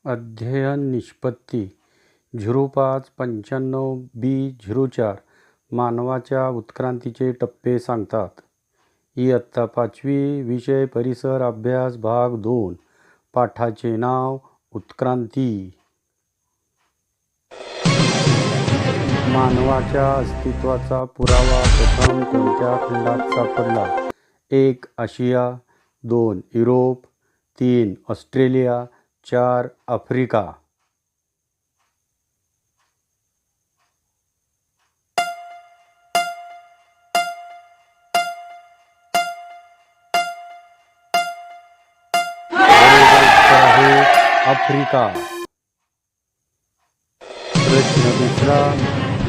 अध्ययन निष्पत्ती 0595B04 मानवाच्या उत्क्रांतीचे टप्पे सांगतात. इयत्ता 5वी विषय परिसर अभ्यास भाग 2 पाठाचे नाव उत्क्रांती. मानवाच्या अस्तित्वाचा पुरावा प्रथम कोणत्या खंडात सापडला? 1. आशिया, 2. युरोप, 3. ऑस्ट्रेलिया, 4. आफ्रिका. आफ्रिका. प्रश्न दुसरा.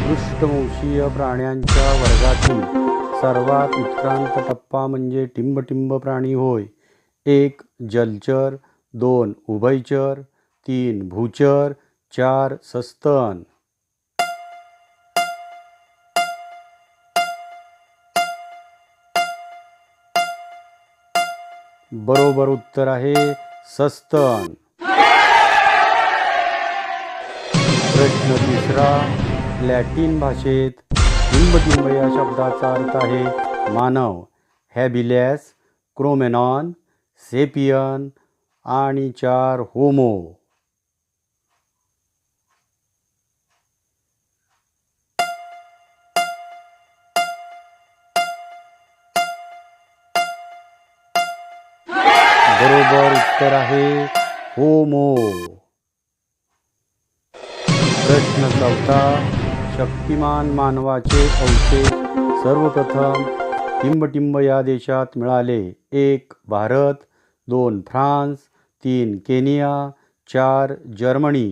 पृष्ठवंशीय प्राण्यांच्या वर्गातील सर्वात उत्क्रांत टप्पा म्हणजे टिंबटिंब प्राणी होय. 1. जलचर, 2. उभयचर, 3. भूचर, 4. सस्तन. बरोबर उत्तर आहे सस्तन. प्रश्न तिसरा. लॅटिन भाषेत टिंबटिंब या शब्दाचा अर्थ आहे मानव. हॅबिलिस, क्रोमेनॉन, सेपियन आणि 4. होमो. बरोबर उत्तर आहे होमो. प्रश्न चौथा. शक्तिमान मानवाचे अवशेष सर्वप्रथम टिंबटिंब या देशात मिळाले. 1. भारत, 2. फ्रान्स, 3. केनिया, 4. जर्मनी.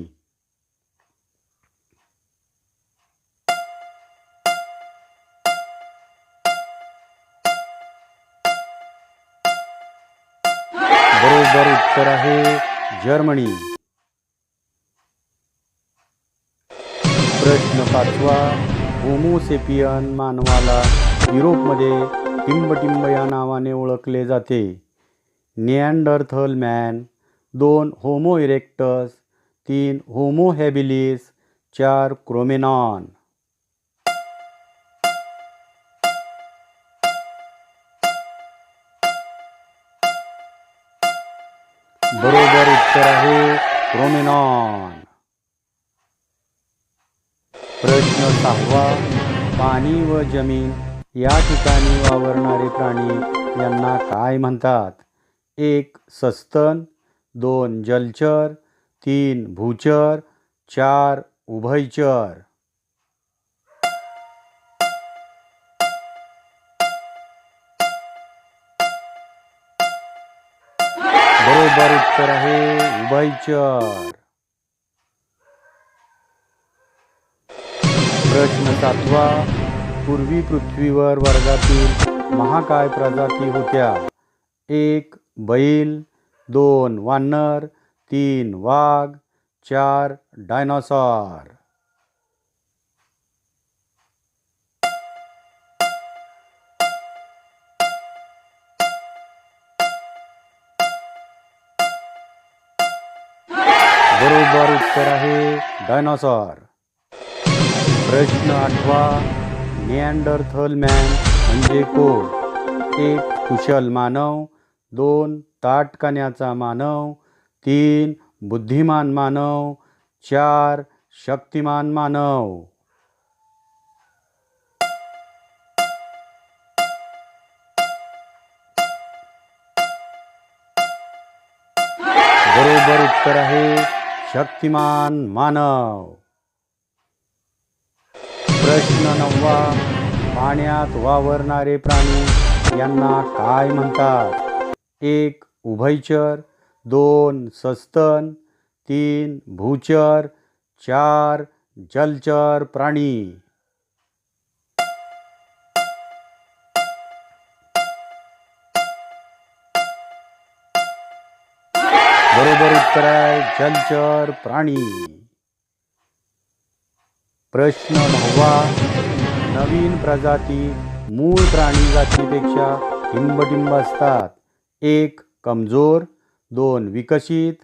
बरोबर उत्तर आहे जर्मनी. प्रश्न पाचवा. होमोसेपियन मानवाला युरोपमध्ये टिंबटिंब या नावाने ओळखले जाते. Neanderthal man, 2. Homo erectus, 3. Homo habilis, 4. Cro Magnon. बरोबर उत्तर आहे क्रोमेनॉन. प्रश्न सहावा. पाणी व जमीन या ठिकाणी वावरणारे प्राणी यांना काय म्हणतात? 1. सस्तन, 2. जलचर, 3. भूचर, 4. उभयचर. बरोबर उत्तर आहे उभयचर. प्रश्न सातवा. पूर्वी पृथ्वीवर वर्गातील महाकाय प्रजाती होत्या? 1. बैल, 2. वानर, 3. वाघ, 4. डायनॉसॉर. बरोबर उत्तर आहे डायनॉसॉर. प्रश्न आठवा. निअँडरथल मॅन म्हणजे कोण? 1. कुशल मानव, 2. ताठ काण्याचा मानव, 3. बुद्धिमान मानव, 4. शक्तिमान मानव. बरोबर उत्तर आहे शक्तिमान मानव. प्रश्न नववा. पाण्यात वावरणारे प्राणी यांना काय म्हणतात? 1. उभयचर, 2. सस्तन, 3. भूचर, 4. जलचर प्राणी. बरोबर उत्तर आहे जलचर प्राणी. प्रश्न 9वा. नवीन प्रजाती मूळ प्राणी जातीपेक्षा टिंबटिंब असतात. 1. कमजोर, 2. विकसित,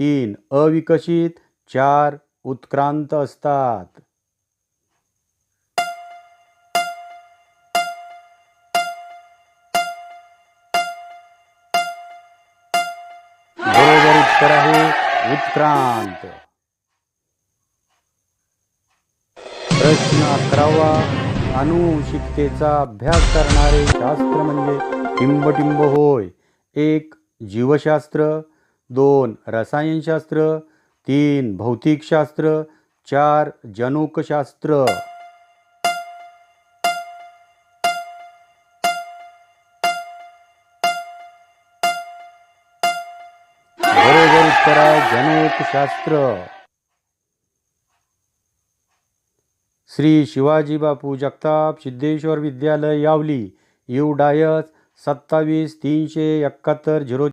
3 अविकसित, 4 उत्क्रांत असतात. बरोबर उत्तर आहे उत्क्रांत. प्रश्न 11वा. अनुवंशिकतेचा अभ्यास करणारे शास्त्र म्हणजे टिंबटिंब होय. 1 जीवशास्त्र, 2 रसायनशास्त्र, 3 भौतिकशास्त्र, 4 जनुकशास्त्र. बरोबर उत्तर आहे जनुकशास्त्र. श्री शिवाजी बापू जगताप सिद्धेश्वर विद्यालय यावली, यू डायस 27 371 0